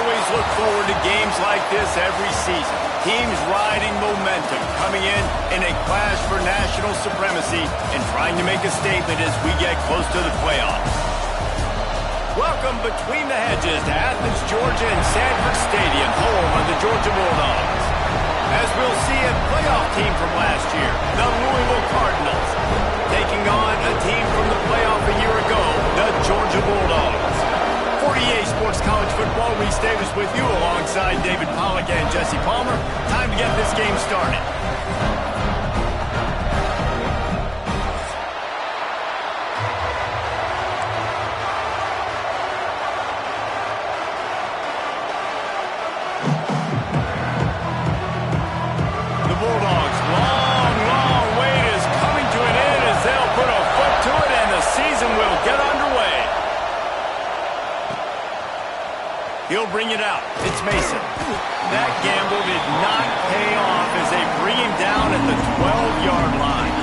always look forward to games like this every season. Teams riding momentum, coming in a clash for national supremacy and trying to make a statement as we get close to the playoffs. Welcome between the hedges to Athens, Georgia and Sanford Stadium, home of the Georgia Bulldogs. As we'll see, a playoff team from last year, the Louisville Cardinals, taking on a team from the playoff a year ago, the Georgia Bulldogs. 48 Sports College Football, Reese Davis with you alongside David Pollack and Jesse Palmer. Time to get this game started. The Bulldogs' long wait is coming to an end as they'll put a foot to it and the season will get underway. He'll bring it out. It's Mason. That gamble did not pay off as they bring him down at the 12-yard line.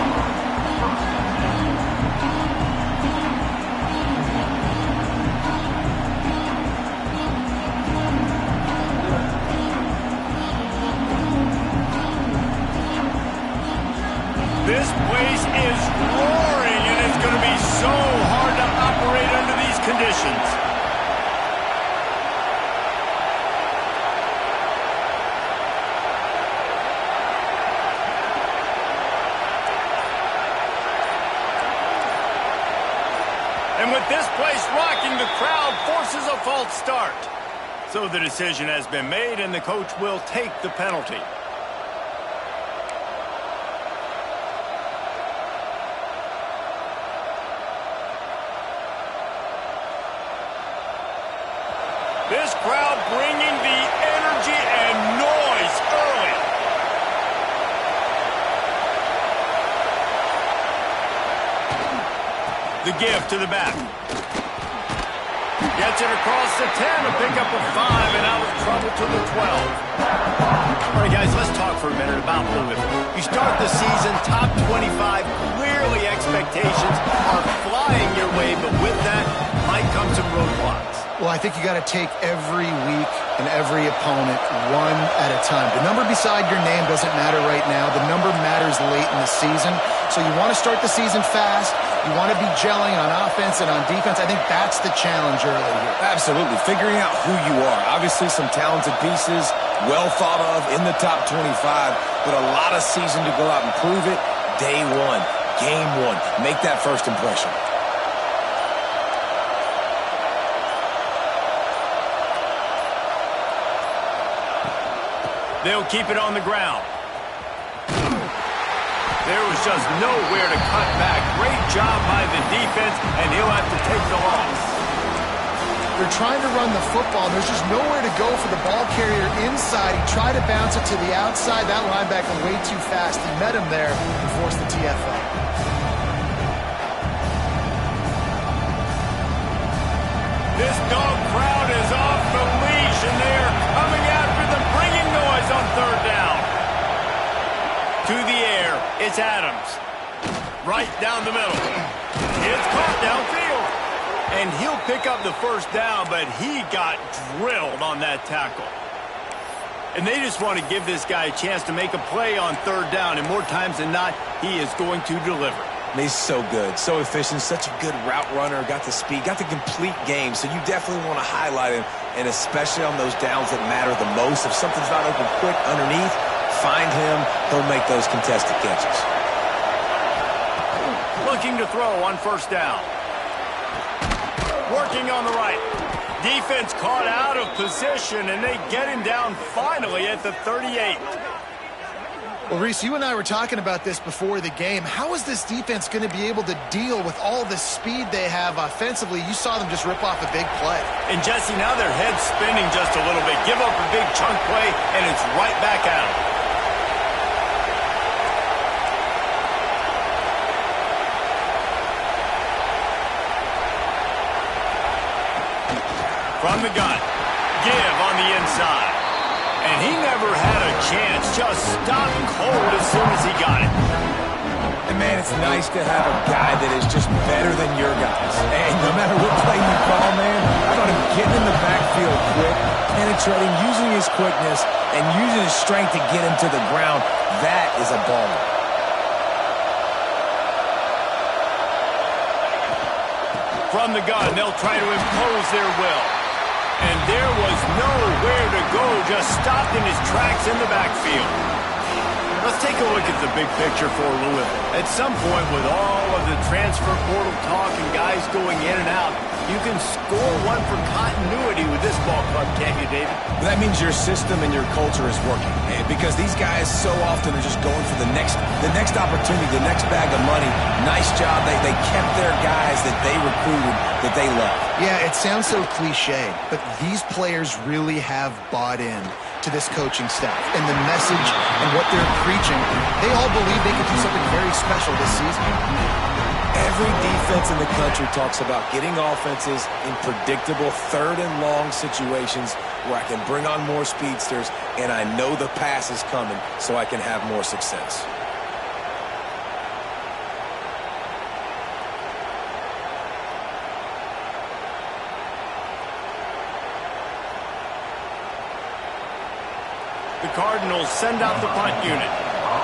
This place is roaring, and it's going to be so hard to operate under these conditions. And with this place rocking, the crowd forces a false start. So the decision has been made, and the coach will take the penalty. This crowd bringing the energy and noise early. The give to the back. Gets it across the 10 to pick up a 5 and out of trouble to the 12. All right, guys, let's talk for a minute about Louisville. You start the season top 25. Clearly expectations are flying your way, but with that might come some roadblocks. Well, I think you got to take every week and every opponent one at a time. The number beside your name doesn't matter right now. The number matters late in the season. So you want to start the season fast. You want to be gelling on offense and on defense. I think that's the challenge early here. Absolutely. Figuring out who you are. Obviously some talented pieces, well thought of in the top 25, but a lot of season to go out and prove it. Day one, game one. Make that first impression. They'll keep it on the ground. There was just nowhere to cut back. Great job by the defense, and he'll have to take the loss. They're trying to run the football. There's just nowhere to go for the ball carrier inside. He tried to bounce it to the outside. That linebacker way too fast. He met him there and forced the TFL. This dog crowd is off the leash, and they are coming after them, bringing noise on third down. To the air, it's Adams. Right down the middle. It's caught downfield. And he'll pick up the first down, but he got drilled on that tackle. And they just want to give this guy a chance to make a play on third down, and more times than not, he is going to deliver. And he's so good, so efficient, such a good route runner, got the speed, got the complete game, so you definitely want to highlight him, and especially on those downs that matter the most. If something's not open quick underneath, find him, he'll make those contested catches. Looking to throw on first down. Working on the right. Defense caught out of position, and they get him down finally at the 38. Well, Reese, you and I were talking about this before the game. How is this defense going to be able to deal with all the speed they have offensively? You saw them just rip off a big play. And, Jesse, now their head's spinning just a little bit. Give up a big chunk play, and it's right back at them. From the gun, give on the inside. And he never had a chance, just stopped cold as soon as he got it. And, man, it's nice to have a guy that is just better than your guys. And no matter what play you call, man, how about him getting in the backfield quick, penetrating, using his quickness, and using his strength to get him to the ground. That is a baller. From the gun, they'll try to impose their will. And there was nowhere to go, just stopped in his tracks in the backfield. Let's take a look at the big picture for Louisville. At some point, with all of the transfer portal talk and guys going in and out, you can score one for continuity with this ball club, can't you, David? That means your system and your culture is working. Because these guys so often are just going for the next opportunity, the next bag of money. Nice job. They kept their guys that they recruited, that they love. Yeah, it sounds so cliche, but these players really have bought in to this coaching staff and the message and what they're preaching. They all believe they can do something very special this season. Every defense in the country talks about getting offenses in predictable third and long situations where I can bring on more speedsters and I know the pass is coming so I can have more success. The Cardinals send out the punt unit.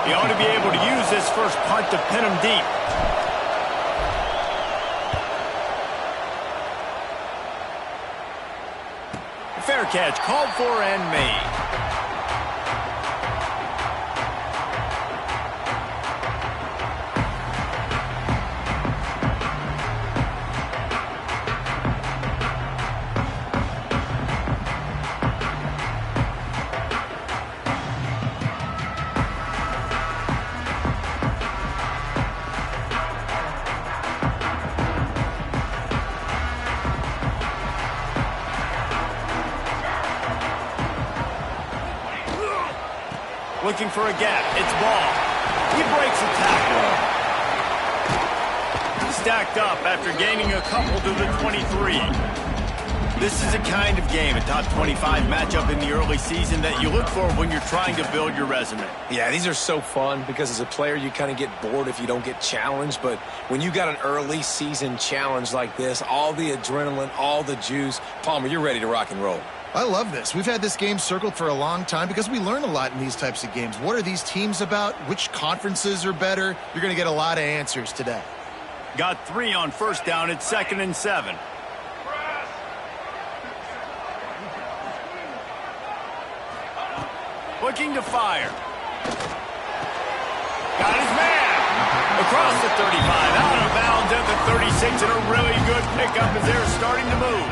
He ought to be able to use this first punt to pin him deep. Fair catch called for and made. Looking for a gap. It's Ball. He breaks a tackle. Stacked up after gaining a couple to the 23. This is a kind of game, a top 25 matchup in the early season that you look for when you're trying to build your resume. Yeah, these are so fun because as a player you kind of get bored if you don't get challenged, but when you got an early season challenge like this, all the adrenaline, all the juice, Palmer, you're ready to rock and roll. I love this. We've had this game circled for a long time because we learn a lot in these types of games. What are these teams about? Which conferences are better? You're going to get a lot of answers today. Got 3 on first down. It's 2nd and 7. Looking to fire. Got his man. Across the 35. Out of bounds at the 36. And a really good pickup as they're starting to move.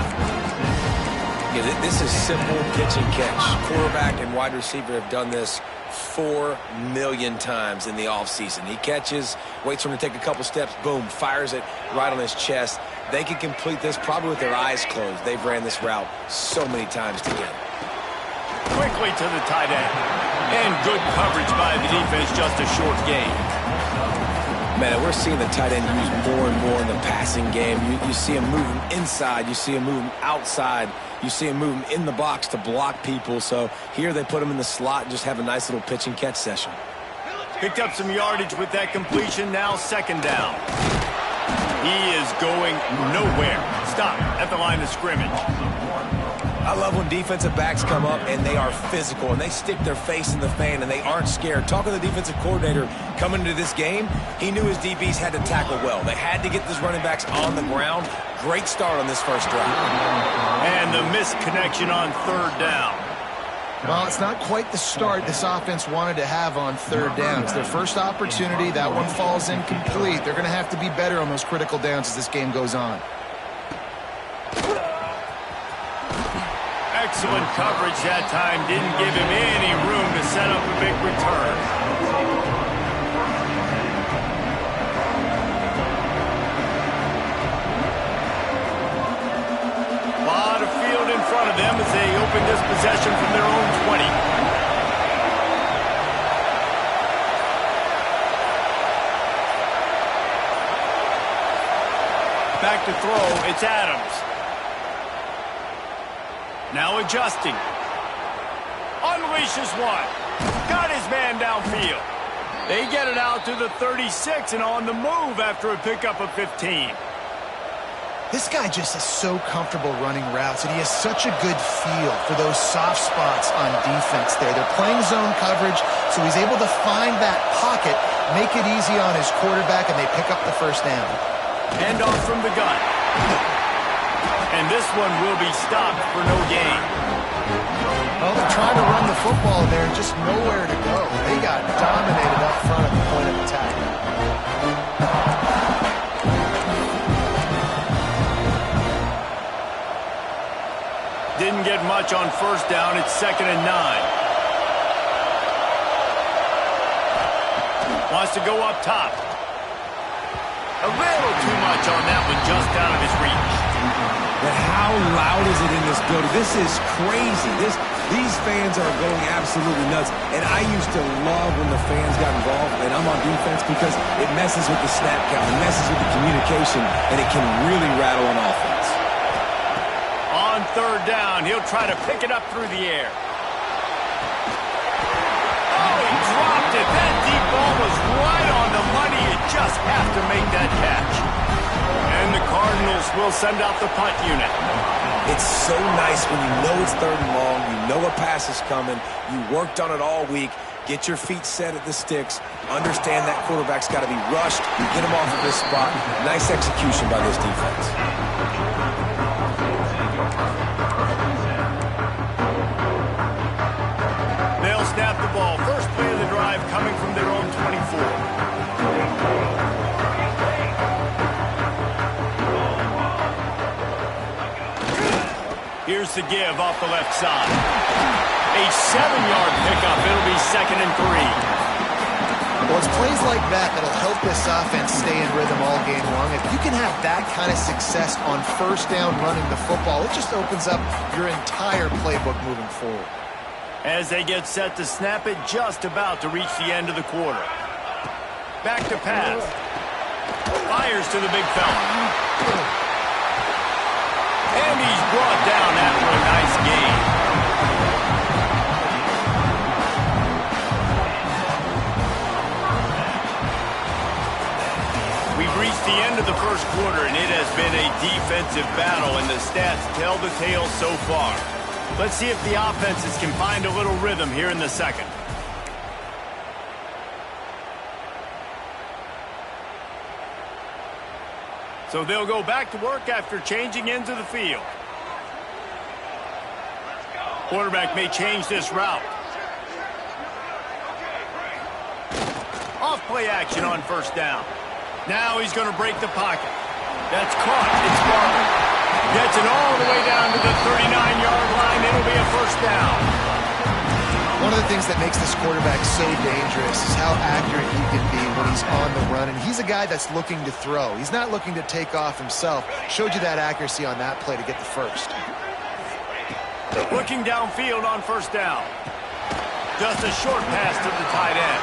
Yeah, this is simple pitch and catch. Quarterback and wide receiver have done this 4 million times in the offseason. He catches, waits for him to take a couple steps, boom, fires it right on his chest. They can complete this probably with their eyes closed. They've ran this route so many times together. Quickly to the tight end. And good coverage by the defense, just a short gain. Man, we're seeing the tight end used more and more in the passing game. You see him moving inside. You see him moving outside. You see him moving in the box to block people. So here they put him in the slot and just have a nice little pitch and catch session. Picked up some yardage with that completion. Now 2nd down. He is going nowhere. Stop at the line of scrimmage. I love when defensive backs come up and they are physical and they stick their face in the fan and they aren't scared. Talking to the defensive coordinator coming into this game, he knew his DBs had to tackle well. They had to get these running backs on the ground. Great start on this first drive. And the missed connection on 3rd down. Well, it's not quite the start this offense wanted to have on 3rd down. It's their first opportunity. That one falls incomplete. They're going to have to be better on those critical downs as this game goes on. Excellent coverage that time. Didn't give him any room to set up a big return. A lot of field in front of them as they open this possession from their own 20. Back to throw. It's Adams. Now adjusting. Unleashes one. Got his man downfield. They get it out to the 36 and on the move after a pickup of 15. This guy just is so comfortable running routes, and he has such a good feel for those soft spots on defense there. They're playing zone coverage, so he's able to find that pocket, make it easy on his quarterback, and they pick up the first down. Hand off from the gun. And this one will be stopped for no gain. Well, they're trying to run the football there, just nowhere to go. They got dominated up front at the point of attack. Didn't get much on first down. It's 2nd and 9. Wants to go up top. A little too much on that one, just out of his reach. But how loud is it in this building? This is crazy. These fans are going absolutely nuts. And I used to love when the fans got involved, and I'm on defense, because it messes with the snap count, it messes with the communication, and it can really rattle an offense. On 3rd down, he'll try to pick it up through the air. Oh, he dropped it. That deep ball was right on the money. You just have to make that catch. And the Cardinals will send out the punt unit. It's so nice when you know it's 3rd and long, you know a pass is coming, you worked on it all week, get your feet set at the sticks, understand that quarterback's got to be rushed, get him off of this spot. Nice execution by this defense. They'll snap the ball. First play of the drive coming from their own 24. Here's the give off the left side. A 7-yard pickup. It'll be 2nd and 3. Well, it's plays like that that'll help this offense stay in rhythm all game long. If you can have that kind of success on first down running the football, it just opens up your entire playbook moving forward. As they get set to snap it, just about to reach the end of the quarter. Back to pass. Fires to the big fella. And he's brought down after a nice gain. We've reached the end of the first quarter, and it has been a defensive battle, and the stats tell the tale so far. Let's see if the offenses can find a little rhythm here in the second. So they'll go back to work after changing into the field. Quarterback may change this route. Off play action on first down. Now he's going to break the pocket. That's caught. It's Barber. Gets it all the way down to the 39-yard line. It'll be a first down. One of the things that makes this quarterback so dangerous is how accurate he can be when he's on the run. And he's a guy that's looking to throw. He's not looking to take off himself. Showed you that accuracy on that play to get the first. Looking downfield on first down. Just a short pass to the tight end.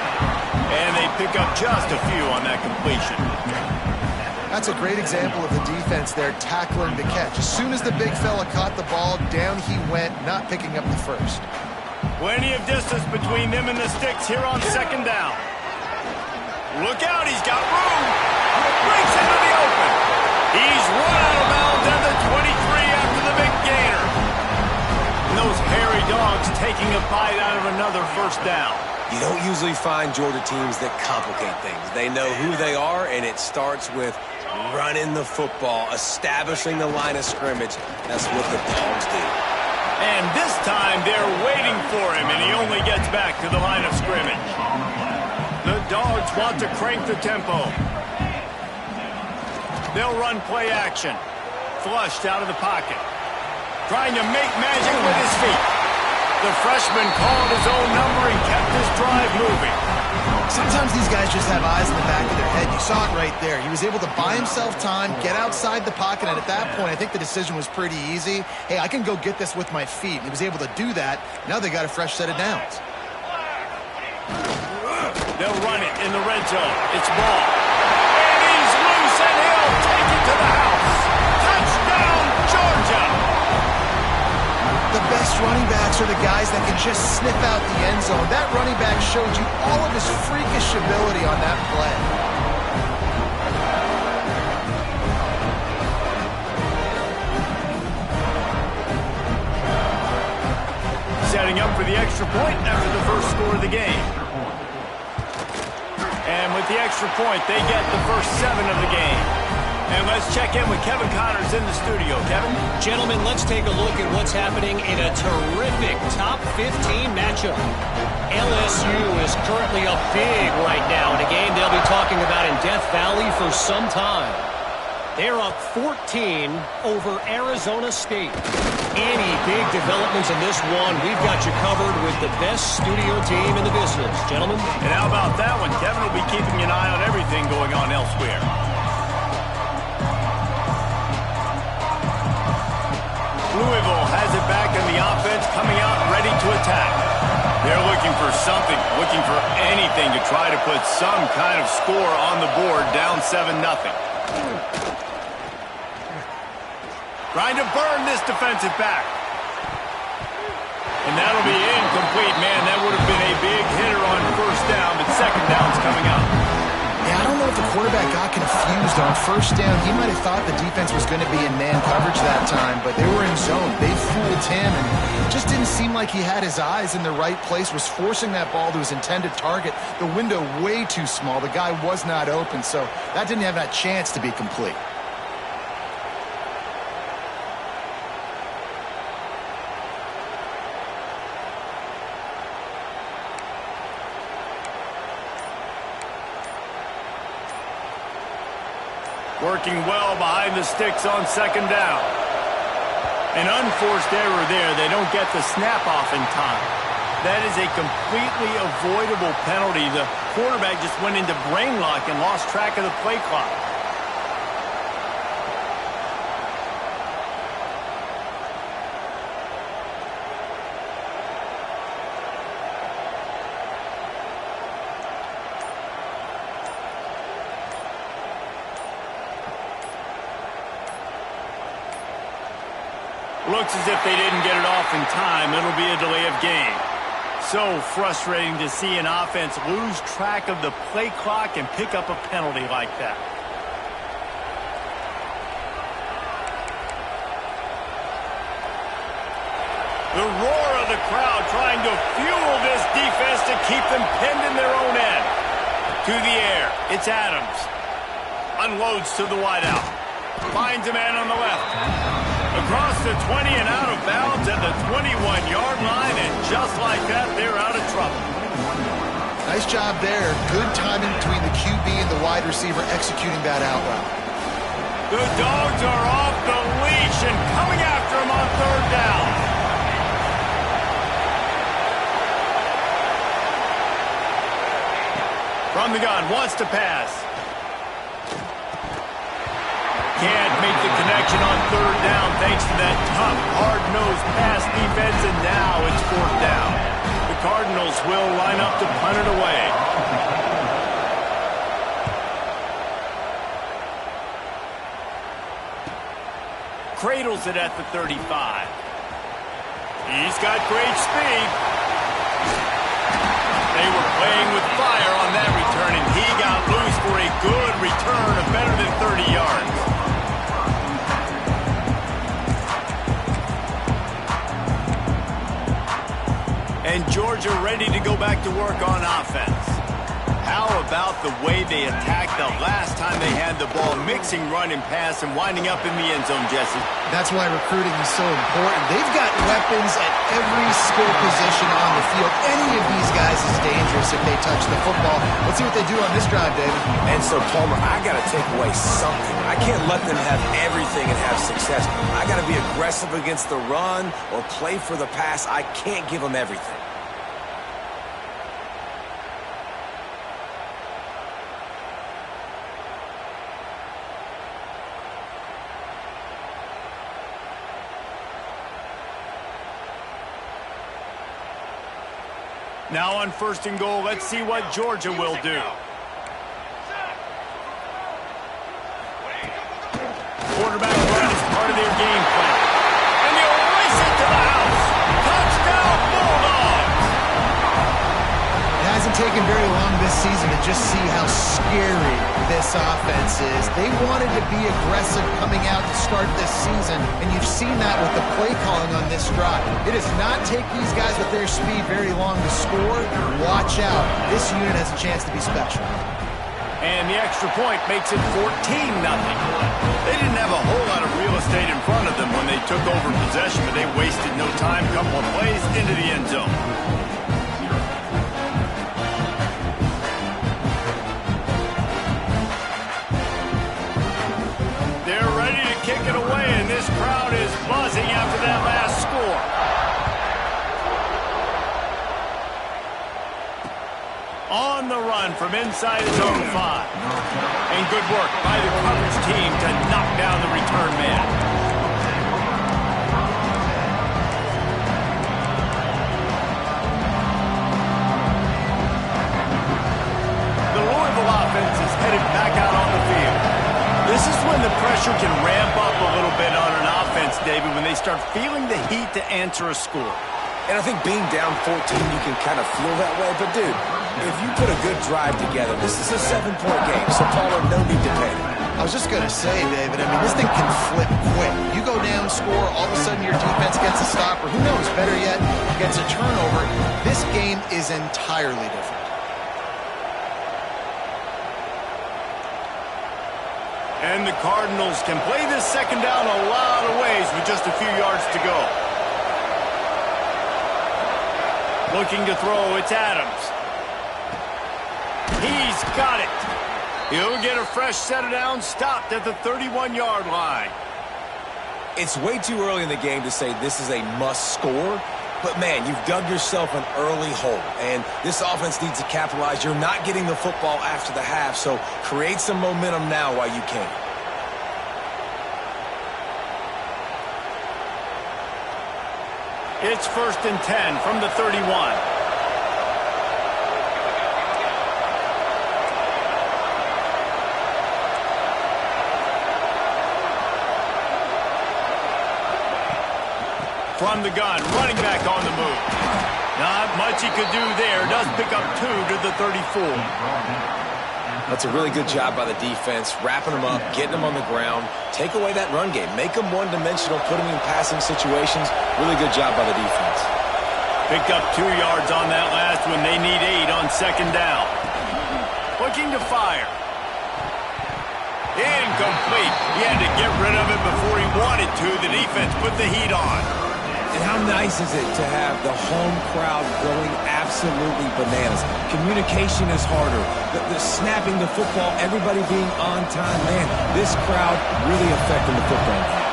And they pick up just a few on that completion. That's a great example of the defense there tackling the catch. As soon as the big fella caught the ball, down he went, not picking up the first. Plenty of distance between them and the sticks here on second down. Look out, he's got room. Breaks into the open. He's run out of bounds at the 23 after the big gainer. And those hairy dogs taking a bite out of another first down. You don't usually find Georgia teams that complicate things. They know who they are, and it starts with running the football, establishing the line of scrimmage. That's what the Dogs do. And this time they're waiting for him, and he only gets back to the line of scrimmage. The Dogs want to crank the tempo. They'll run play action. Flushed out of the pocket. Trying to make magic with his feet. The freshman called his own number and kept his drive moving. Sometimes these guys just have eyes in the back of their head. You saw it right there. He was able to buy himself time, get outside the pocket, and at that point, I think the decision was pretty easy. Hey, I can go get this with my feet. He was able to do that. Now they got a fresh set of downs. They'll run it in the red zone. It's ball. And he's loose, and he'll take it to the house. Touchdown, Georgia! The best running backs are the guys that can just sniff out the end zone. That running back showed you all of his freakish ability on that play. for the extra point after the first score of the game. And with the extra point, they get the first 7 of the game. And let's check in with Kevin Connors in the studio. Kevin? Gentlemen, let's take a look at what's happening in a terrific top 15 matchup. LSU is currently up big right now in a game they'll be talking about in Death Valley for some time. They're up 14 over Arizona State. Any big developments in this one, we've got you covered with the best studio team in the business. Gentlemen? And how about that one? Kevin will be keeping an eye on everything going on elsewhere. Louisville has it back in the offense, coming out ready to attack. They're looking for something, looking for anything to try to put some kind of score on the board, down 7-0. Trying to burn this defensive back. And that'll be incomplete. Man, that would have been a big hitter on first down, but second down's coming up. Yeah, I don't know if the quarterback got confused on first down. He might have thought the defense was going to be in man coverage that time, but they were in zone. They fooled him, and it just didn't seem like he had his eyes in the right place, was forcing that ball to his intended target. The window way too small. The guy was not open, so that didn't have that chance to be complete. Working well behind the sticks on second down. An unforced error there. They don't get the snap off in time. That is a completely avoidable penalty. The quarterback just went into brain lock and lost track of the play clock. Looks as if they didn't get it off in time. It'll be a delay of game. So frustrating to see an offense lose track of the play clock and pick up a penalty like that. The roar of the crowd trying to fuel this defense to keep them pinned in their own end. To the air, it's Adams. Unloads to the wideout. Finds a man on the left. Across the 20 and out of bounds at the 21-yard line, and just like that, they're out of trouble. Nice job there. Good timing between the QB and the wide receiver executing that out route. The Dogs are off the leash and coming after him on third down. From the gun, wants to pass. Can't make the connection on third down thanks to that tough, hard-nosed pass defense, and now it's fourth down. The Cardinals will line up to punt it away. Cradles it at the 35. He's got great speed. They were playing with fire on that return, and he got loose for a good return of better than 30 yards. And Georgia ready to go back to work on offense. How about the way they attacked the last time they had the ball, mixing run and pass and winding up in the end zone, Jesse? That's why recruiting is so important. They've got weapons at every skill position on the field. Any of these guys is dangerous if they touch the football. Let's see what they do on this drive, David. And so, Palmer, I got to take away something. I can't let them have everything and have success. I got to be aggressive against the run or play for the pass. I can't give them everything. Now on first and goal, let's see what Georgia will do. Quarterback run is part of their game plan. And they'll race it to the house. Touchdown, Bulldogs! It hasn't taken very long this season to just see how scary this offense is. They wanted to be aggressive coming out to start this season, and you've seen that with the play calling on this drive. It does not take these guys with their speed very long to score. Watch out. This unit has a chance to be special. And the extra point makes it 14-0. They didn't have a whole lot of real estate in front of them when they took over possession, but they wasted no time. Couple of plays into the end zone. They're ready to kick it away, and this crowd is buzzing after that last score. On the run from inside his own 5. And good work by the coverage team to knock down the return man. The Louisville offense is headed back out on the field. This is when the pressure can ramp up a little bit on an offense, David, when they start feeling the heat to answer a score. And I think being down 14, you can kind of feel that way. But, dude, if you put a good drive together, this is a 7-point game, so Paulo, no need to panic. I was just going to say, David, I mean, this thing can flip quick. You go down, score, all of a sudden your defense gets a stop, or who knows, better yet, gets a turnover. This game is entirely different. And the Cardinals can play this second down a lot of ways with just a few yards to go. Looking to throw, it's Adams. He's got it. He'll get a fresh set of downs, stopped at the 31-yard line. It's way too early in the game to say this is a must score, but, man, you've dug yourself an early hole, and this offense needs to capitalize. You're not getting the football after the half, so create some momentum now while you can. It's 1st and 10 from the 31. From the gun, running back on the move. Not much he could do there. Does pick up 2 to the 34. That's a really good job by the defense, wrapping them up, getting them on the ground. Take away that run game. Make them one-dimensional, put them in passing situations. Really good job by the defense. Picked up 2 yards on that last one. They need 8 on second down. Looking to fire. Incomplete. He had to get rid of it before he wanted to. The defense put the heat on. And how nice is it to have the home crowd going absolutely bananas? Communication is harder. The snapping the football, everybody being on time. Man, this crowd really affecting the football game.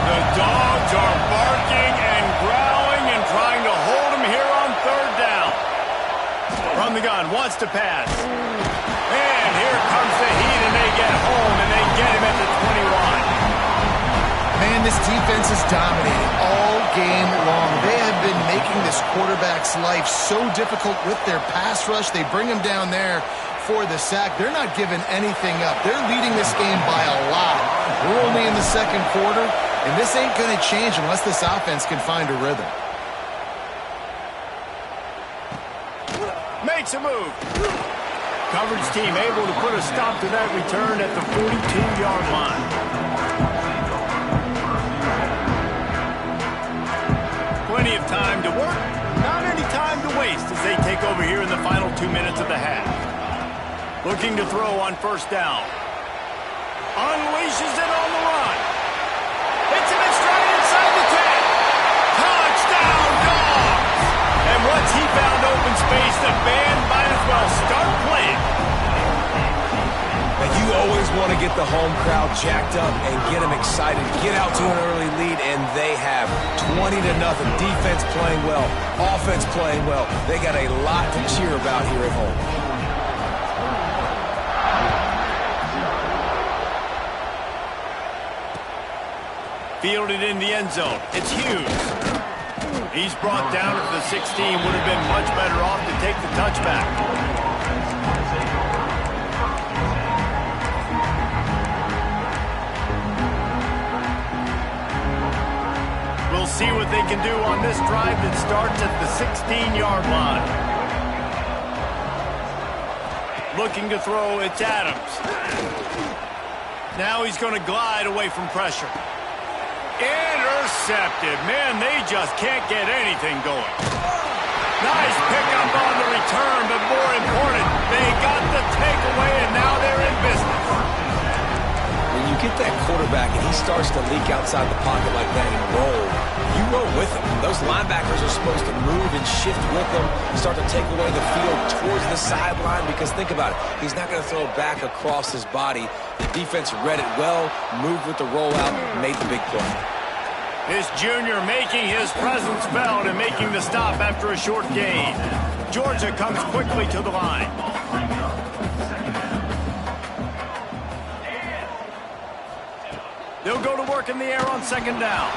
The dogs are barking and growling and trying to hold him here on third down. From the gun, wants to pass. And here comes the heat, and they get home, and they get him at the 21. Man, this defense is dominating all game long. They have been making this quarterback's life so difficult with their pass rush. They bring him down there for the sack. They're not giving anything up. They're leading this game by a lot. We're only in the second quarter, and this ain't going to change unless this offense can find a rhythm. Makes a move. Coverage team able to put a stop to that return at the 42-yard line. Plenty of time to work, not any time to waste as they take over here in the final 2 minutes of the half. Looking to throw on first down. Unleashes it on the run. Hits him in stride inside the 10. Touchdown, Dogs! And once he found open space, the band might as well start playing. And you always want to get the home crowd jacked up and get them excited. Get out to an early lead, and they have 20-0. Defense playing well, offense playing well. They got a lot to cheer about here at home. Fielded in the end zone. It's Hughes. He's brought down at the 16. Would have been much better off to take the touchback. We'll see what they can do on this drive that starts at the 16-yard line. Looking to throw, it's Adams. Now he's going to glide away from pressure. Intercepted. Man, they just can't get anything going. Nice pickup on the return, but more important, they got the takeaway, and now they're in business. When you get that quarterback and he starts to leak outside the pocket like that and roll, you roll with him. Those linebackers are supposed to move and shift with him, start to take away the field towards the sideline, because think about it, he's not going to throw it back across his body. The defense read it well, moved with the rollout, made the big play. This junior making his presence felt and making the stop after a short gain. Georgia comes quickly to the line. They'll go to work in the air on second down.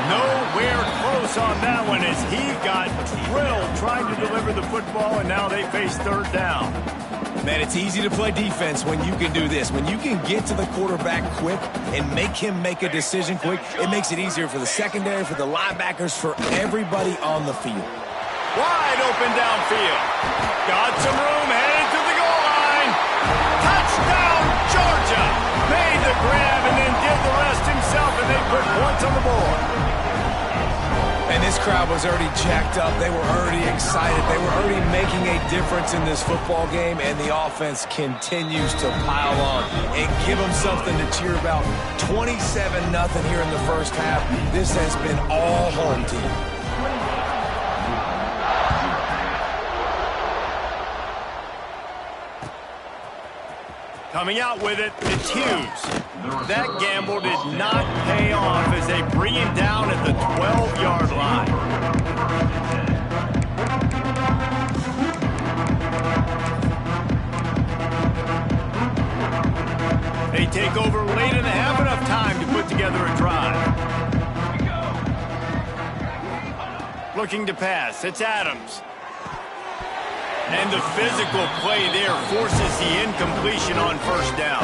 Nowhere close on that one as he got drilled trying to deliver the football, and now they face third down. Man, it's easy to play defense when you can do this. When you can get to the quarterback quick and make him make a decision quick, it makes it easier for the secondary, for the linebackers, for everybody on the field. Wide open downfield. Got some room, headed to the goal line. Touchdown, Georgia. Made the grab and then did the rest himself, and they put points on the board. And this crowd was already jacked up. They were already excited. They were already making a difference in this football game, and the offense continues to pile on and give them something to cheer about. 27-0 here in the first half. This has been all home team. Coming out with it, it's Hughes. That gamble did not pay off as they bring him down at the 12-yard line. They take over late and have enough time to put together a drive. Looking to pass, it's Adams. And the physical play there forces the incompletion on first down.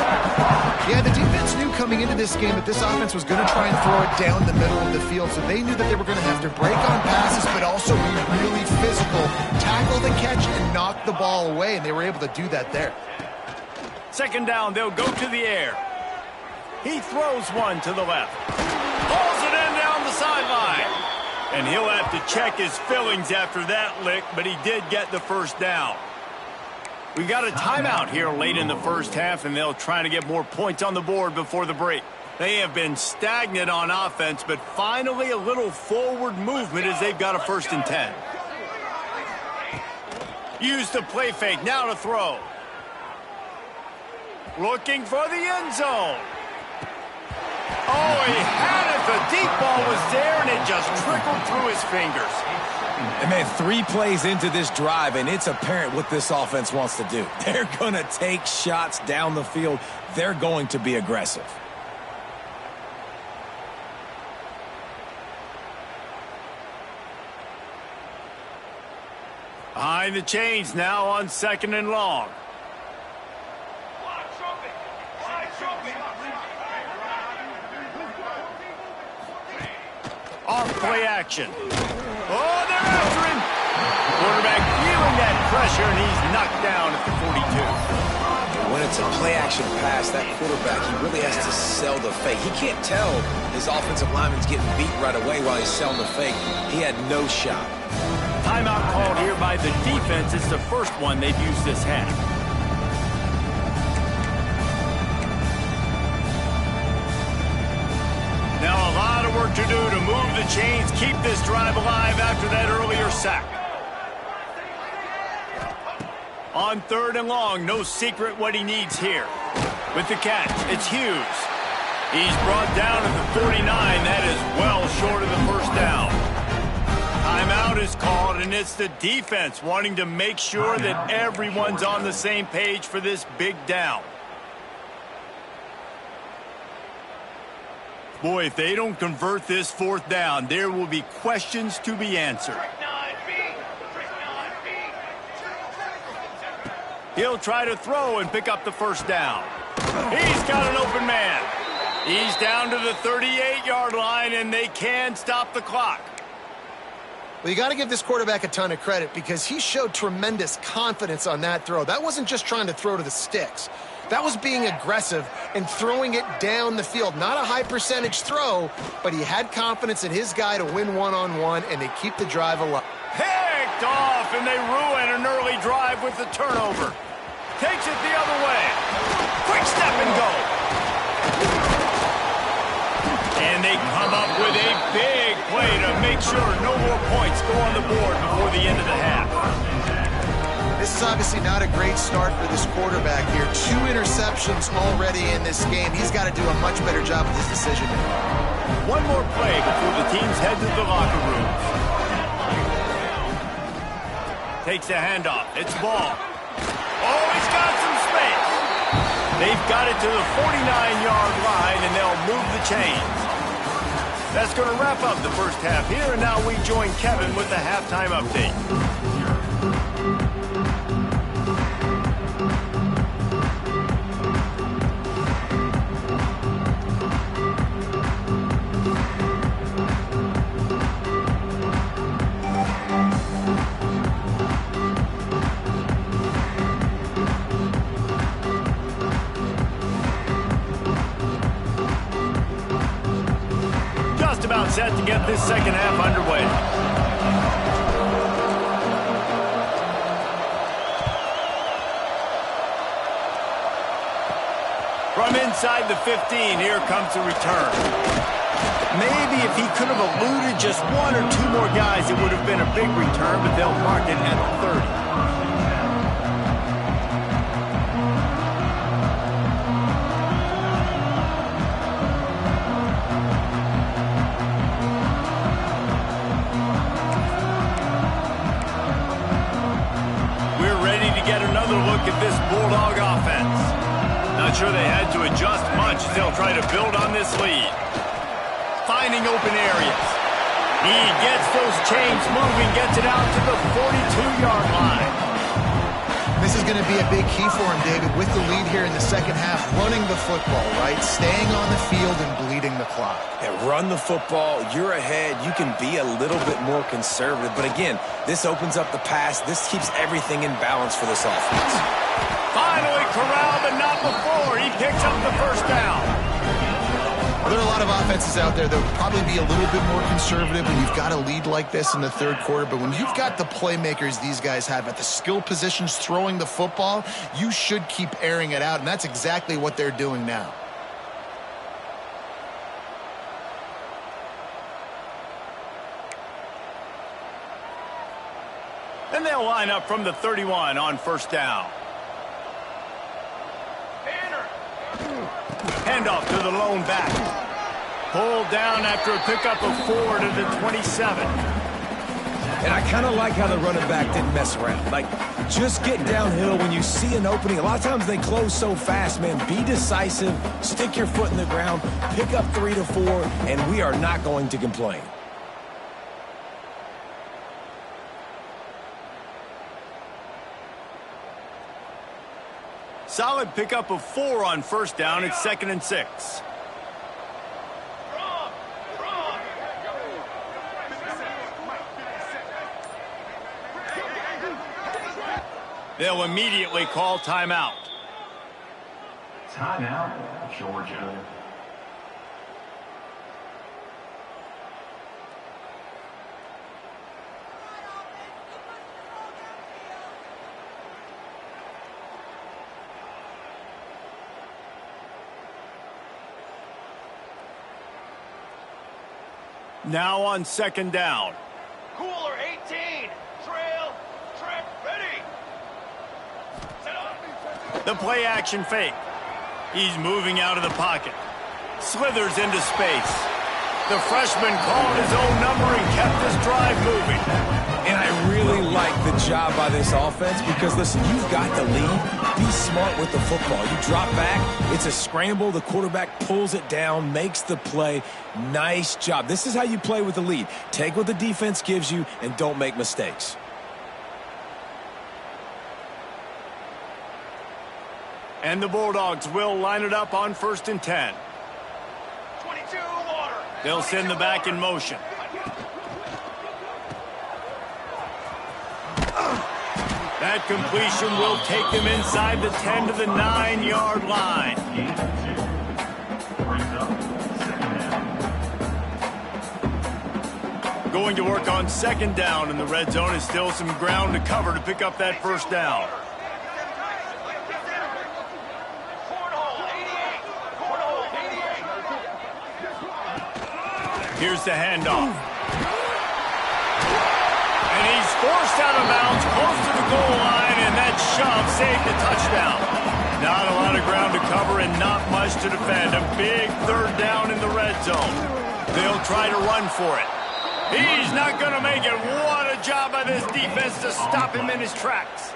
Yeah, the defense knew coming into this game that this offense was going to try and throw it down the middle of the field, so they knew that they were going to have to break on passes, but also be really physical, tackle the catch, and knock the ball away, and they were able to do that there. Second down, they'll go to the air. He throws one to the left. Pulls it in down the sideline. And he'll have to check his fillings after that lick, but he did get the first down. We got a timeout here late in the first half, and they'll try to get more points on the board before the break. They have been stagnant on offense, but finally a little forward movement as they've got a 1st and 10. Use the play fake, now to throw. Looking for the end zone. Oh, he had it. The deep ball was there, and it just trickled through his fingers. And man, 3 plays into this drive, and it's apparent what this offense wants to do. They're going to take shots down the field. They're going to be aggressive. Behind the chains now on 2nd and long. Off play action. Oh, they're after him. Quarterback feeling that pressure, and he's knocked down at the 42. When it's a play-action pass, that quarterback, he really has to sell the fake. He can't tell his offensive lineman's getting beat right away while he's selling the fake. He had no shot. Timeout called here by the defense. It's the first one they've used this half. Now a lot of work to do to move the chains, keep this drive alive after that earlier sack. On 3rd and long, no secret what he needs here. With the catch, it's Hughes. He's brought down at the 49. That is well short of the first down. Timeout is called, and it's the defense wanting to make sure that everyone's on the same page for this big down. Boy, if they don't convert this 4th down, there will be questions to be answered. He'll try to throw and pick up the first down. He's got an open man. He's down to the 38-yard line, and they can stop the clock. Well, you got to give this quarterback a ton of credit because he showed tremendous confidence on that throw. That wasn't just trying to throw to the sticks. That was being aggressive and throwing it down the field. Not a high percentage throw, but he had confidence in his guy to win one-on-one, and they keep the drive alive. Picked off, and they ruin an early drive with the turnover. Takes it the other way. Quick step and go. And they come up with a big play to make sure no more points go on the board before the end of the half. This is obviously not a great start for this quarterback here. 2 interceptions already in this game. He's got to do a much better job with his decision making. One more play before the teams head to the locker rooms. Takes the handoff. It's the ball. Oh, he's got some space. They've got it to the 49-yard line, and they'll move the chains. That's going to wrap up the first half here, and now we join Kevin with the halftime update. About set to get this second half underway. From inside the 15, here comes the return. Maybe if he could have eluded just 1 or 2 more guys, it would have been a big return, but they'll mark it at the 30. Get another look at this Bulldog offense. Not sure they had to adjust much as they'll try to build on this lead. Finding open areas. He gets those chains moving, gets it out to the 42-yard line. This is going to be a big key for him, David, with the lead here in the second half, running the football, right? Staying on the field and bleeding the clock. Yeah, run the football. You're ahead. You can be a little bit more conservative. But again, this opens up the pass. This keeps everything in balance for this offense. Finally corralled, but not before. He picks up the first down. Well, there are a lot of offenses out there that would probably be a little bit more conservative when you've got a lead like this in the third quarter. But when you've got the playmakers these guys have at the skill positions throwing the football, you should keep airing it out. And that's exactly what they're doing now. And they'll line up from the 31 on first down. Handoff to the lone back. Pulled down after a pickup of 4 to the 27. And I kind of like how the running back didn't mess around. Like, just get downhill when you see an opening. A lot of times they close so fast, man. Be decisive, stick your foot in the ground, pick up 3 to 4, and we are not going to complain. Solid pickup of 4 on first down. It's 2nd and 6. They'll immediately call timeout. Timeout, Georgia. Now on 2nd down. Cooler 18. Trail. Ready. The play action fake. He's moving out of the pocket. Slithers into space. The freshman called his own number and kept this drive moving. And I really like the job by this offense because, listen, you've got the lead. Be smart with the football. You drop back, it's a scramble. The quarterback pulls it down, makes the play. Nice job. This is how you play with the lead. Take what the defense gives you and don't make mistakes. And the Bulldogs will line it up on 1st and 10. 22 water. They'll send the back in motion. That completion will take them inside the 10 to the 9-yard line. Going to work on second down in the red zone is still some ground to cover to pick up that first down. Here's the handoff. And he's forced out of bounds close to the goal line, and that shove saved the touchdown. Not a lot of ground to cover and not much to defend. A big third down in the red zone. They'll try to run for it. He's not going to make it. What a job by this defense to stop him in his tracks.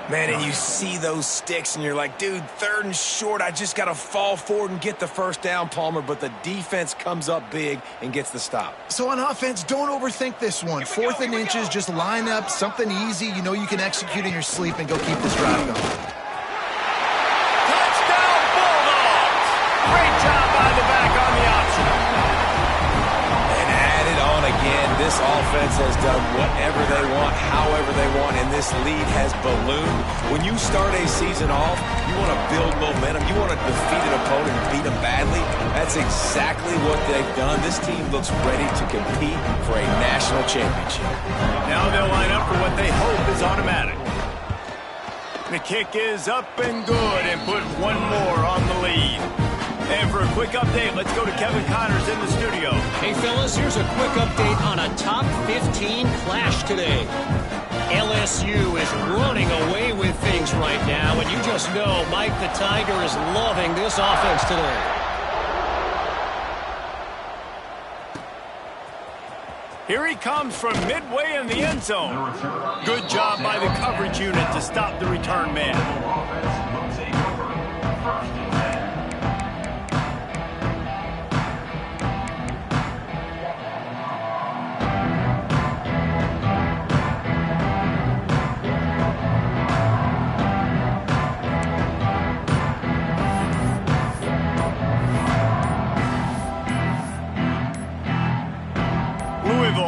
Man, and you see those sticks, and you're like, dude, 3rd and short. I just got to fall forward and get the first down, Palmer. But the defense comes up big and gets the stop. So on offense, don't overthink this one. 4th and inches, just line up something easy you know you can execute in your sleep and go keep this drive going. Touchdown, Bulldogs! Great job by the back on the option. And add it on again. This offense has done whatever they want, however they want, and this lead has ballooned. When you start a season off, you want to build momentum. You want to defeat an opponent and beat them badly. That's exactly what they've done. This team looks ready to compete for a national championship. Now they'll line up for what they hope is automatic. The kick is up and good, and put one more on the lead. And for a quick update, let's go to Kevin Connors in the studio. Hey, fellas, here's a quick update on a top 15 clash today. LSU is running away with things right now, and you just know Mike the Tiger is loving this offense today. Here he comes from midway in the end zone. Good job by the coverage unit to stop the return man.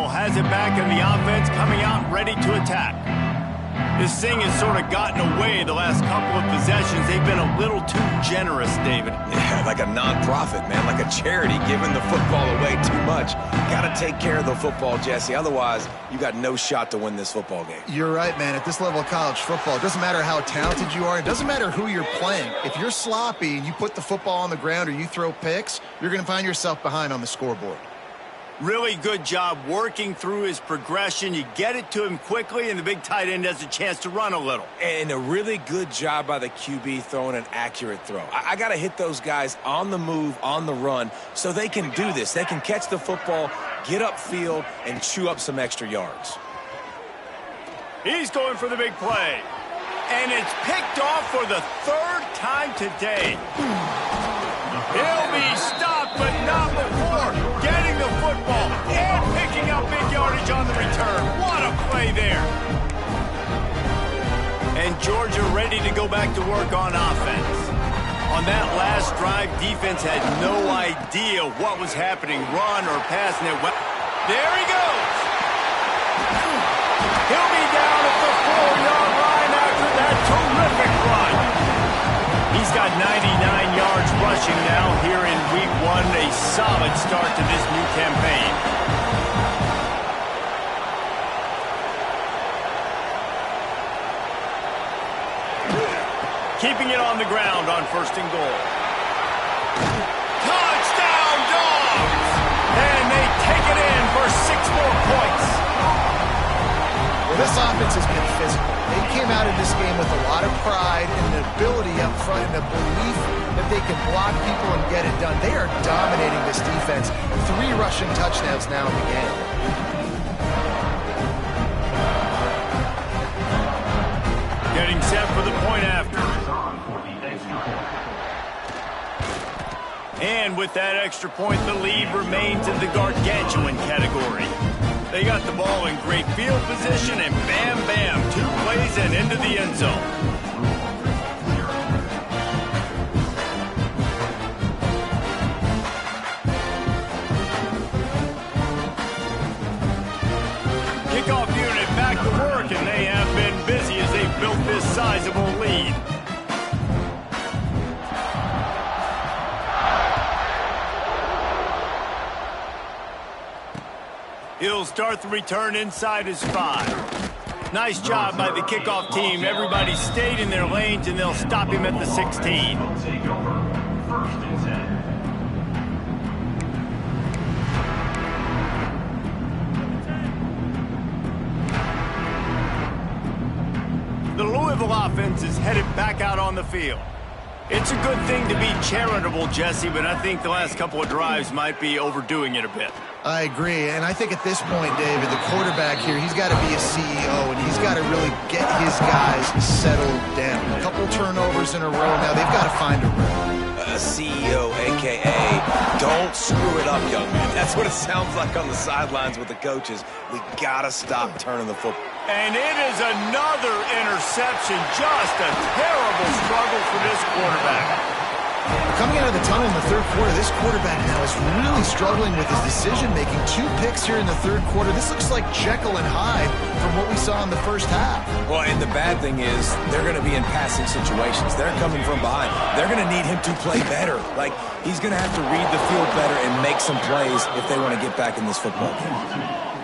Has it back in the offense, coming out ready to attack. This thing has sort of gotten away the last couple of possessions. They've been a little too generous, David. Yeah, like a non-profit, man, like a charity, giving the football away too much. Got to take care of the football, Jesse. Otherwise, you got no shot to win this football game. You're right, man. At this level of college football, it doesn't matter how talented you are. It doesn't matter who you're playing. If you're sloppy and you put the football on the ground or you throw picks, you're going to find yourself behind on the scoreboard. Really good job working through his progression. You get it to him quickly, and the big tight end has a chance to run a little. And a really good job by the QB throwing an accurate throw. I got to hit those guys on the move, on the run, so they can do this. They can catch the football, get upfield, and chew up some extra yards. He's going for the big play. And it's picked off for the 3rd time today. He'll be stopped, but not before getting the football and picking up big yardage on the return. What a play there. And Georgia ready to go back to work on offense. On that last drive, defense had no idea what was happening, run or pass. And there he goes. He'll be down at the 4-yard line after that terrific run. He's got 99 yards rushing now here in week 1, a solid start to this new campaign. Keeping it on the ground on 1st and goal. Touchdown, Dogs! And they take it in for 6 more points. Well, this offense has been physical. They came out of this game with a lot of pride and an ability up front and a belief that they can block people and get it done. They are dominating this defense. 3 rushing touchdowns now in the game. Getting set for the point after. And with that extra point, the lead remains in the gargantuan category. They got the ball in great field position, and bam, bam, 2 plays and into the end zone. Kickoff unit back to work, and they have been busy built this sizable lead. He'll start the return inside his 5. Nice job by the kickoff team. Everybody stayed in their lanes, and they'll stop him at the 16. The Louisville offense is headed back out on the field. It's a good thing to be charitable, Jesse, but I think the last couple of drives might be overdoing it a bit. I agree, and I think at this point, David, the quarterback here, he's got to be a CEO, and he's got to really get his guys settled down. A couple turnovers in a row now. They've got to find a rhythm. CEO, a.k.a. don't screw it up, young man. That's what it sounds like on the sidelines with the coaches. We got to stop turning the football. And it is another interception. Just a terrible struggle for this quarterback. Coming out of the tunnel in the third quarter, this quarterback now is really struggling with his decision-making. 2 picks here in the third quarter. This looks like Jekyll and Hyde from what we saw in the first half. Well, and the bad thing is they're going to be in passing situations. They're coming from behind. They're going to need him to play better. Like, he's going to have to read the field better and make some plays if they want to get back in this football game.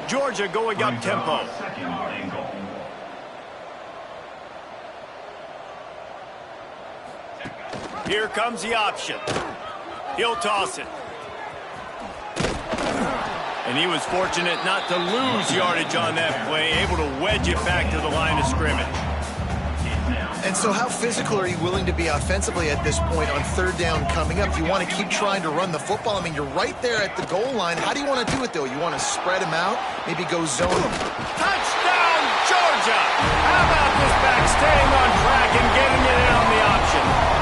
Georgia going up tempo. Here comes the option. He'll toss it. And he was fortunate not to lose yardage on that play, able to wedge it back to the line of scrimmage. And so how physical are you willing to be offensively at this point on third down coming up? Do you want to keep trying to run the football? I mean, you're right there at the goal line. How do you want to do it, though? You want to spread them out, maybe go zone them? Touchdown, Georgia! How about this back staying on track and getting it in on the option?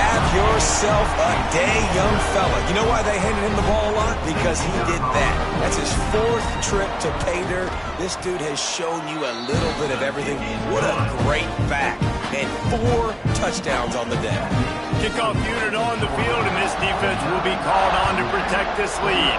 Have yourself a day, young fella. You know why they handed him the ball a lot? Because he did that. That's his 4th trip to pay dirt. This dude has shown you a little bit of everything. What a great back. And 4 touchdowns on the day. Kickoff unit on the field, and this defense will be called on to protect this lead.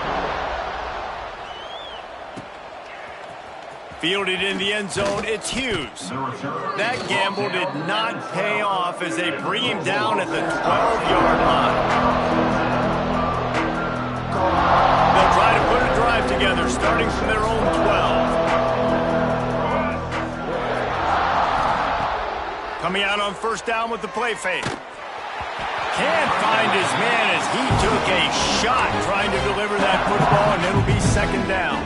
Fielded in the end zone, it's Hughes. That gamble did not pay off as they bring him down at the 12-yard line. They'll try to put a drive together, starting from their own 12. Coming out on first down with the play fake. Can't find his man as he took a shot trying to deliver that football, and it'll be second down.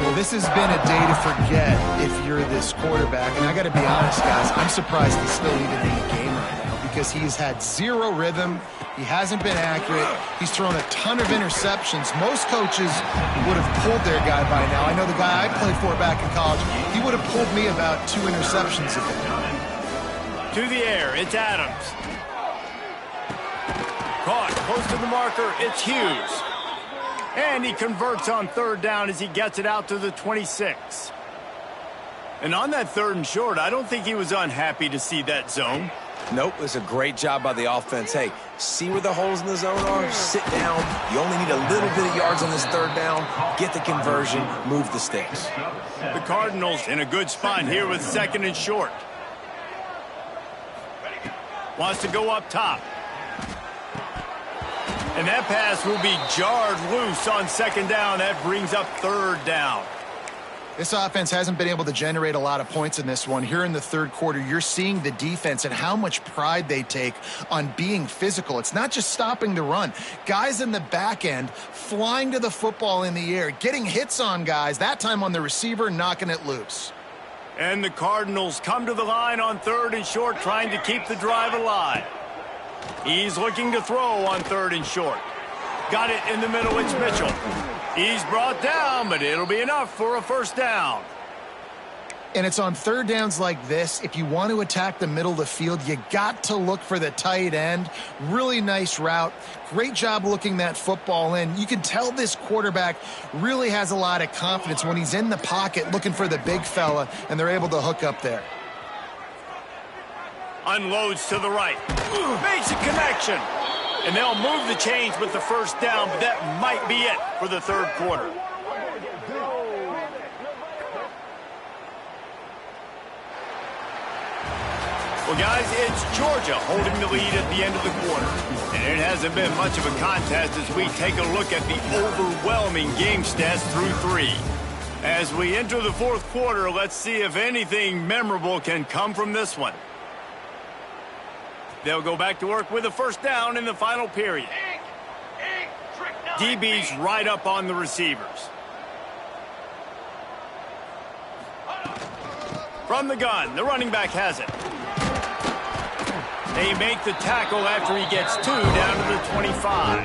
Well, this has been a day to forget if you're this quarterback. And I got to be honest, guys, I'm surprised he's still even in the game right now because he's had 0 rhythm. He hasn't been accurate. He's thrown a ton of interceptions. Most coaches would have pulled their guy by now. I know the guy I played for back in college, he would have pulled me about 2 interceptions ago. To the air, it's Adams. Caught close to the marker, it's Hughes. And he converts on third down as he gets it out to the 26. And on that 3rd and short, I don't think he was unhappy to see that zone. Nope, it was a great job by the offense. Hey, see where the holes in the zone are? Sit down. You only need a little bit of yards on this 3rd down. Get the conversion, move the sticks. The Cardinals in a good spot here with 2nd and short. Wants to go up top. And that pass will be jarred loose on 2nd down. That brings up 3rd down. This offense hasn't been able to generate a lot of points in this one. Here in the third quarter, you're seeing the defense and how much pride they take on being physical. It's not just stopping the run. Guys in the back end flying to the football in the air, getting hits on guys, that time on the receiver, knocking it loose. And the Cardinals come to the line on 3rd and short, trying to keep the drive alive. He's looking to throw on 3rd and short. Got it in the middle, it's Mitchell. He's brought down, but it'll be enough for a 1st down. And it's on 3rd downs like this, if you want to attack the middle of the field, you got to look for the tight end. Really nice route. Great job looking that football in. You can tell this quarterback really has a lot of confidence when he's in the pocket looking for the big fella, and they're able to hook up there. Unloads to the right. Makes a connection. And they'll move the chains with the 1st down, but that might be it for the 3rd quarter. Well, guys, it's Georgia holding the lead at the end of the quarter. And it hasn't been much of a contest as we take a look at the overwhelming game stats through 3. As we enter the fourth quarter, let's see if anything memorable can come from this one. They'll go back to work with a first down in the final period. DB's right up on the receivers. From the gun, the running back has it. They make the tackle after he gets 2 down to the 25.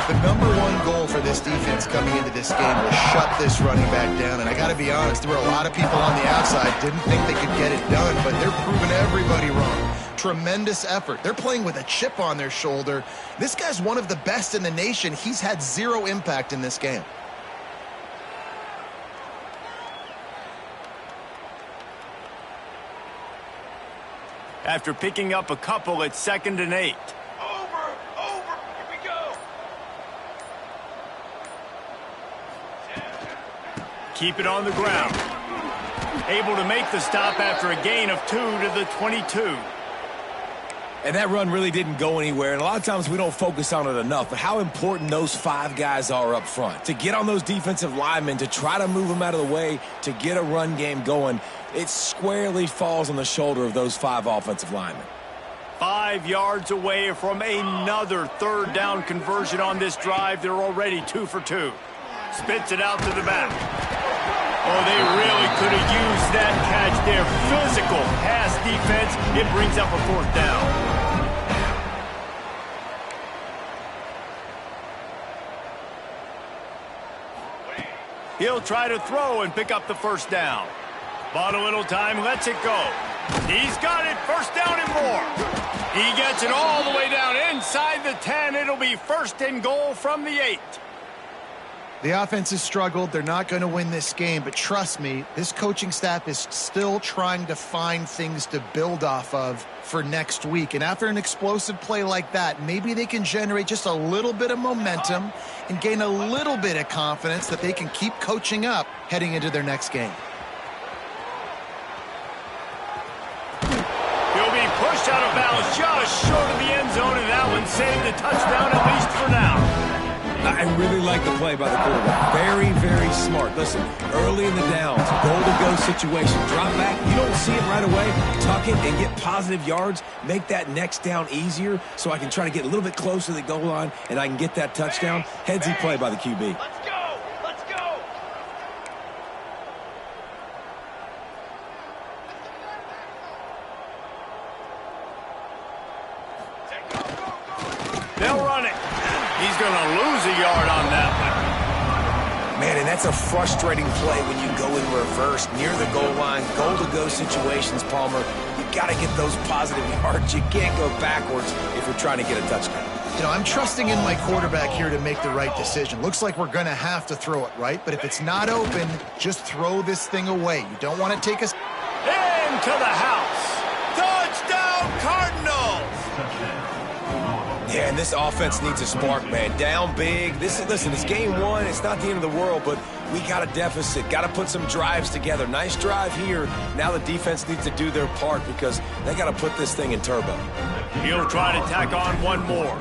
The number one goal for this defense coming into this game was shut this running back down. And I got to be honest, there were a lot of people on the outside didn't think they could get it done, but they're proving everybody wrong. Tremendous effort. They're playing with a chip on their shoulder. This guy's one of the best in the nation. He's had 0 impact in this game. After picking up a couple, it's 2nd and 8. Over, here we go. Keep it on the ground. Able to make the stop after a gain of 2 to the 22. And that run really didn't go anywhere, and a lot of times we don't focus on it enough, but how important those 5 guys are up front. To get on those defensive linemen, to try to move them out of the way, to get a run game going, it squarely falls on the shoulder of those 5 offensive linemen. 5 yards away from another 3rd down conversion on this drive. They're already 2 for 2. Spits it out to the back. Oh, they really could have used that catch there. Physical pass defense. It brings up a 4th down. He'll try to throw and pick up the 1st down. Bought a little time, lets it go. He's got it, 1st down and more. He gets it all the way down inside the 10. It'll be 1st and goal from the 8. The offense has struggled. They're not going to win this game, but trust me, this coaching staff is still trying to find things to build off of for next week. And after an explosive play like that, maybe they can generate just a little bit of momentum and gain a little bit of confidence that they can keep coaching up heading into their next game. He'll be pushed out of bounds just short of the end zone, and that one saved a touchdown at least for now. I really like the play by the quarterback. Very, very smart. Listen, early in the downs, goal-to-go situation. Drop back. You don't see it right away. Tuck it and get positive yards. Make that next down easier so I can try to get a little bit closer to the goal line and I can get that touchdown. Headsy play by the QB. Let's go. Let's go. They'll run it. He's going to lose a yard on that one. Man, and that's a frustrating play when you go in reverse near the goal line. Goal-to-go situations, Palmer. You got to get those positive yards. You can't go backwards if you're trying to get a touchdown. You know, I'm trusting in my quarterback here to make the right decision. Looks like we're going to have to throw it, right? But if it's not open, just throw this thing away. You don't want to take us into the house. Touchdown, Cardinals! Yeah, and this offense needs a spark, man. Down big. Listen, it's game 1. It's not the end of the world, but we got a deficit. Got to put some drives together. Nice drive here. Now the defense needs to do their part because they got to put this thing in turbo. He'll try to tack on one more.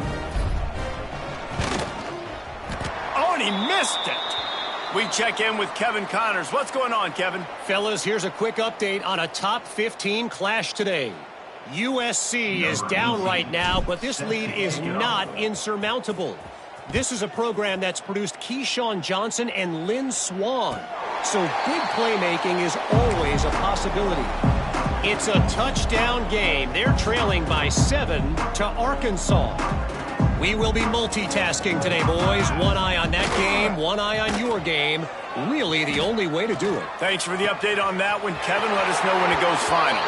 Oh, and he missed it. We check in with Kevin Connors. What's going on, Kevin? Fellas, here's a quick update on a top 15 clash today. USC is down right now, but this lead is not insurmountable. This is a program that's produced Keyshawn Johnson and Lynn Swann, so big playmaking is always a possibility. It's a touchdown game. They're trailing by 7 to Arkansas. We will be multitasking today, boys. One eye on that game, one eye on your game. Really the only way to do it. Thanks for the update on that one, Kevin. Let us know when it goes final.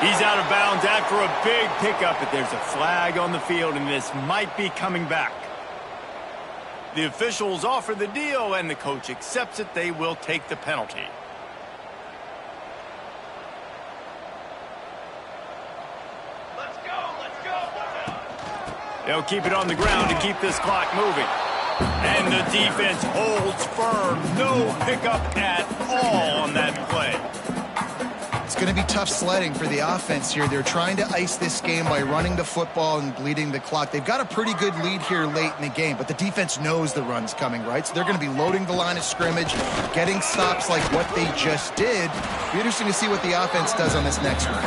He's out of bounds after a big pickup, but there's a flag on the field, and this might be coming back. The officials offer the deal, and the coach accepts it. They will take the penalty. Let's go. Let's go. They'll keep it on the ground to keep this clock moving. And the defense holds firm. No pickup at all on that play. It's going to be tough sledding for the offense here. They're trying to ice this game by running the football and bleeding the clock. They've got a pretty good lead here late in the game, but the defense knows the run's coming, right? So they're going to be loading the line of scrimmage, getting stops like what they just did. Be interesting to see what the offense does on this next one.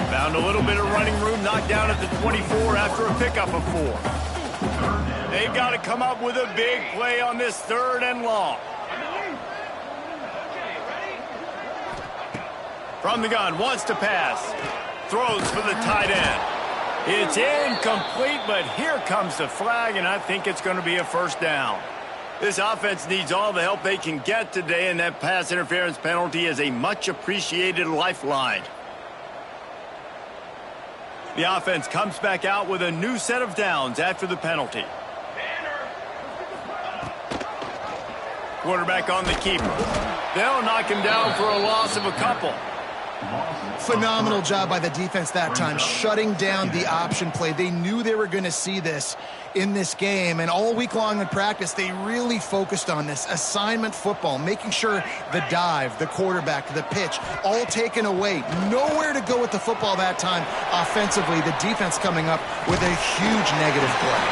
Found a little bit of running room, knocked down at the 24 after a pickup of 4. They've got to come up with a big play on this 3rd and long. From the gun, wants to pass. Throws for the tight end. It's incomplete, but here comes the flag, and I think it's going to be a first down. This offense needs all the help they can get today, and that pass interference penalty is a much-appreciated lifeline. The offense comes back out with a new set of downs after the penalty. Quarterback on the keeper. They'll knock him down for a loss of a couple. Phenomenal job by the defense that time, shutting down the option play. They knew they were going to see this in this game, and all week long in practice, they really focused on this assignment football, making sure the dive, the quarterback, the pitch, all taken away. Nowhere to go with the football that time offensively. The defense coming up with a huge negative play.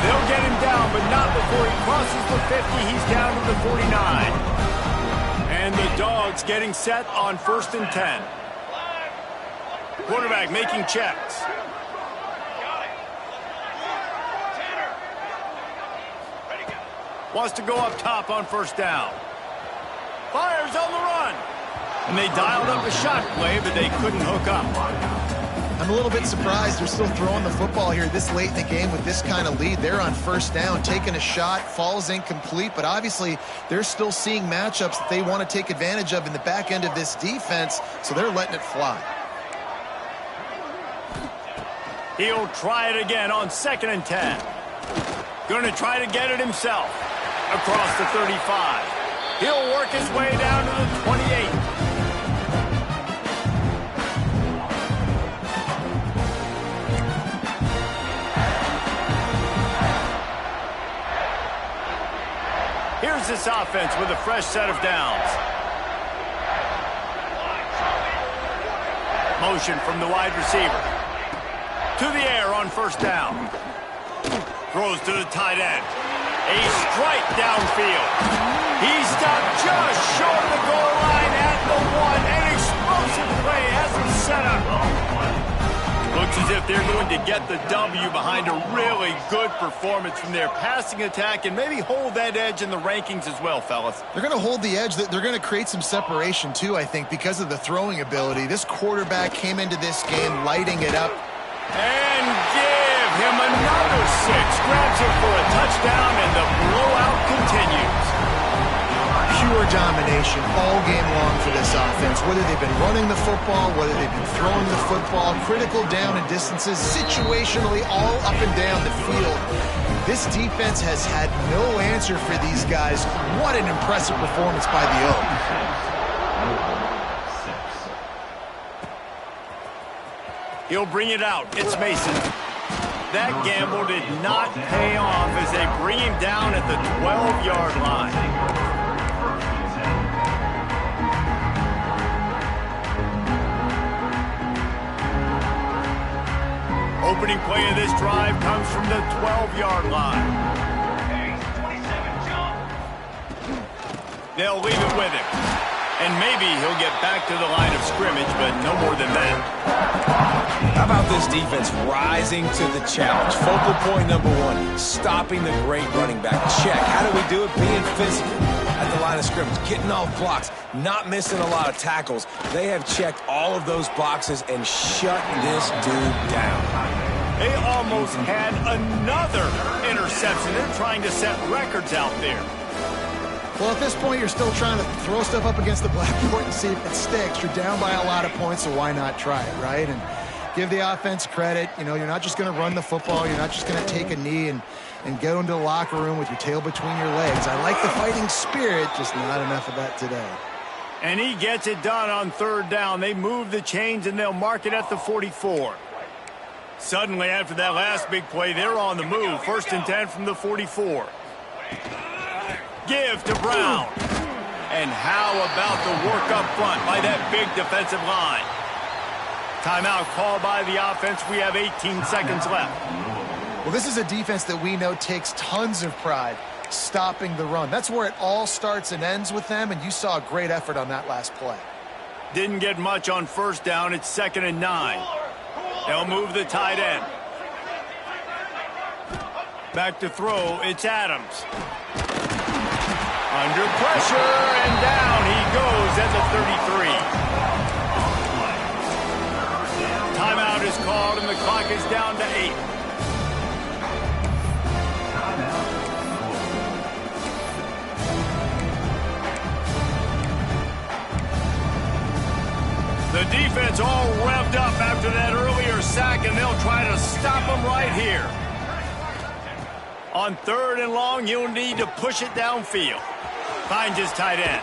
They'll get him down, but not before he crosses the 50. He's down to the 49. And the Dogs getting set on 1st and 10. Quarterback making checks. Wants to go up top on 1st down. Fires on the run. And they dialed up a shot play, but they couldn't hook up. I'm a little bit surprised they're still throwing the football here this late in the game with this kind of lead. They're on 1st down, taking a shot, falls incomplete, but obviously they're still seeing matchups that they want to take advantage of in the back end of this defense, so they're letting it fly. He'll try it again on 2nd and 10. Going to try to get it himself across the 35. He'll work his way down to the 28. Here's this offense with a fresh set of downs. Motion from the wide receiver. To the air on 1st down. Throws to the tight end. A strike downfield. He stopped just short of the goal line at the 1. An explosive play has him set up. Looks as if they're going to get the W behind a really good performance from their passing attack and maybe hold that edge in the rankings as well, fellas. They're going to hold the edge. They're going to create some separation, too, I think, because of the throwing ability. This quarterback came into this game lighting it up. And give him another 6. Grabs it for a touchdown, and the blowout continues. Pure domination all game long for this offense. Whether they've been running the football, whether they've been throwing the football, critical down and distances, situationally all up and down the field. This defense has had no answer for these guys. What an impressive performance by the Oaks. He'll bring it out. It's Mason. That gamble did not pay off as they bring him down at the 12-yard line. Opening play of this drive comes from the 12-yard line. They'll leave it with him. And maybe he'll get back to the line of scrimmage, but no more than that. How about this defense rising to the challenge? Focal point number 1, stopping the great running back. Check. How do we do it? Being physical at the line of scrimmage, getting off blocks, not missing a lot of tackles. They have checked all of those boxes and shut this dude down. They almost had another interception. They're trying to set records out there. Well, at this point, you're still trying to throw stuff up against the blackboard and see if it sticks. You're down by a lot of points, so why not try it, right? And give the offense credit. You know, you're not just going to run the football. You're not just going to take a knee and go into the locker room with your tail between your legs. I like the fighting spirit, just not enough of that today. And he gets it done on 3rd down. They move the chains, and they'll mark it at the 44. Suddenly, after that last big play, they're on the move. 1st and 10 from the 44. Give to Brown. And how about the work up front by that big defensive line? Timeout called by the offense. We have 18 seconds left. Well, this is a defense that we know takes tons of pride stopping the run. That's where it all starts and ends with them, and you saw a great effort on that last play. Didn't get much on first down. It's 2nd and 9. They'll move the tight end. Back to throw. It's Adams. Under pressure, and down he goes at the 33. Timeout is called, and the clock is down to 8. The defense all revved up after that earlier sack, and they'll try to stop them right here. On 3rd and long, he'll need to push it downfield. Finds his tight end.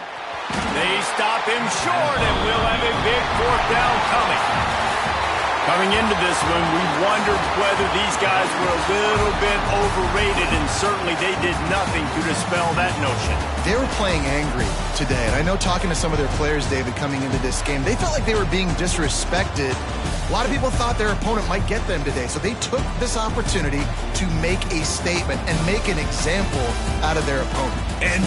They stop him short, and we'll have a big 4th down coming. Coming into this one, we wondered whether these guys were a little bit overrated, and certainly they did nothing to dispel that notion. They were playing angry today, and I know talking to some of their players, David, coming into this game, they felt like they were being disrespected. A lot of people thought their opponent might get them today, so they took this opportunity to make a statement and make an example out of their opponent. And